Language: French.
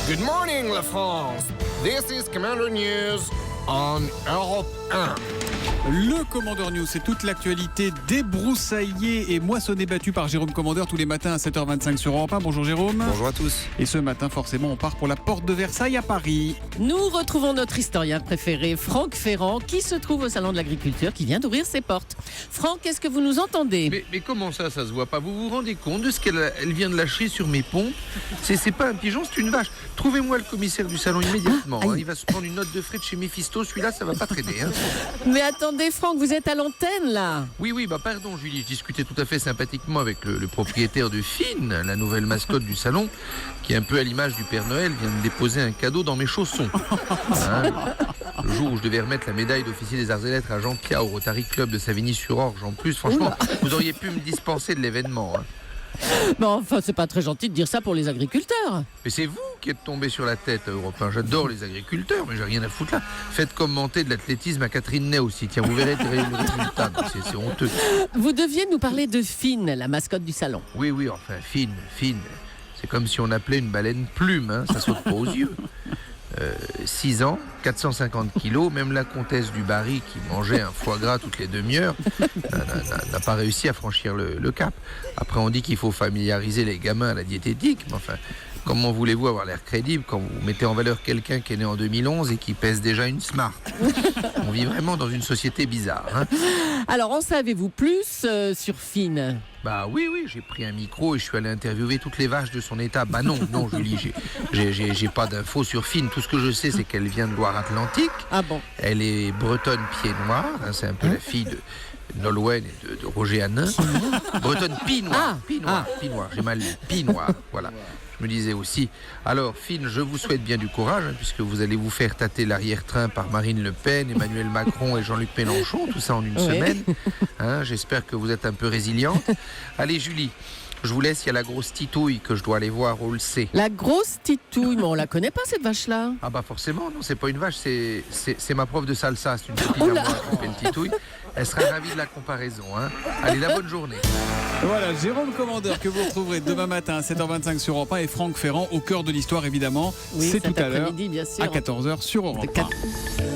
Good morning, La France. This is Commander News on Europe 1. Le Commandeur News, c'est toute l'actualité débroussaillée et moissonnée battue par Jérôme Commandeur tous les matins à 7h25 sur Europe 1. Bonjour Jérôme. Bonjour à tous. Et ce matin, forcément, on part pour la porte de Versailles à Paris. Nous retrouvons notre historien préféré, Franck Ferrand, qui se trouve au Salon de l'Agriculture, qui vient d'ouvrir ses portes. Franck, est-ce que vous nous entendez ? Mais comment ça se voit pas? Vous vous rendez compte de ce qu'elle vient de lâcher sur mes pompes? C'est pas un pigeon, c'est une vache. Trouvez-moi le commissaire du salon immédiatement. Il va se prendre une note de frais de chez Mephisto. Celui-là, ça va pas traîner. Mais attendez, Franck, vous êtes à l'antenne, là. Oui, pardon Julie, je discutais tout à fait sympathiquement avec le propriétaire de Finn, la nouvelle mascotte du salon, qui est un peu à l'image du Père Noël, vient de déposer un cadeau dans mes chaussons. Le jour où je devais remettre la médaille d'officier des arts et lettres à Jean Pia au Rotary Club de Savigny-sur-Orge, en plus, franchement, vous auriez pu me dispenser de l'événement. Mais enfin, c'est pas très gentil de dire ça pour les agriculteurs. Mais c'est vous qui êtes tombé sur la tête, Européen. J'adore les agriculteurs, mais j'ai rien à foutre là. Faites commenter de l'athlétisme à Catherine Ney aussi. Tiens, vous verrez le résultat. C'est honteux. Vous deviez nous parler de Finn, la mascotte du salon. Oui, enfin, Finn. C'est comme si on appelait une baleine plume, ça saute pas aux yeux. 6 ans, 450 kilos, même la comtesse du Barry qui mangeait un foie gras toutes les demi-heures n'a pas réussi à franchir le cap. Après on dit qu'il faut familiariser les gamins à la diététique, mais enfin, comment voulez-vous avoir l'air crédible quand vous mettez en valeur quelqu'un qui est né en 2011 et qui pèse déjà une Smart? On vit vraiment dans une société bizarre. Alors, en savez-vous plus sur Finn ? Bah oui, j'ai pris un micro et je suis allé interviewer toutes les vaches de son état. Bah non Julie, j'ai pas d'infos sur Finn. Tout ce que je sais, c'est qu'elle vient de Loire-Atlantique. Ah bon ? Elle est bretonne pied noir, c'est un peu la fille de Nolwenn et de Roger Hanin. Bretonne pied noir, j'ai mal lu, pied noir, voilà. Je me disais aussi, alors Finn, je vous souhaite bien du courage, puisque vous allez vous faire tâter l'arrière-train par Marine Le Pen, Emmanuel Macron et Jean-Luc Mélenchon, tout ça en une semaine. J'espère que vous êtes un peu résiliente. Allez Julie, je vous laisse, il y a la grosse titouille que je dois aller voir au LC. La grosse titouille, mais on la connaît pas cette vache-là. Ah bah forcément, non, c'est pas une vache, c'est ma prof de salsa, c'est une copine à moi qui s'appelle Titouille. Elle sera ravie de la comparaison. Allez, la bonne journée. Voilà, Jérôme Commandeur que vous retrouverez demain matin à 7h25 sur Europe 1 et Franck Ferrand au cœur de l'histoire évidemment. Oui, c'est tout à l'heure bien sûr. à 14h sur Europe 1.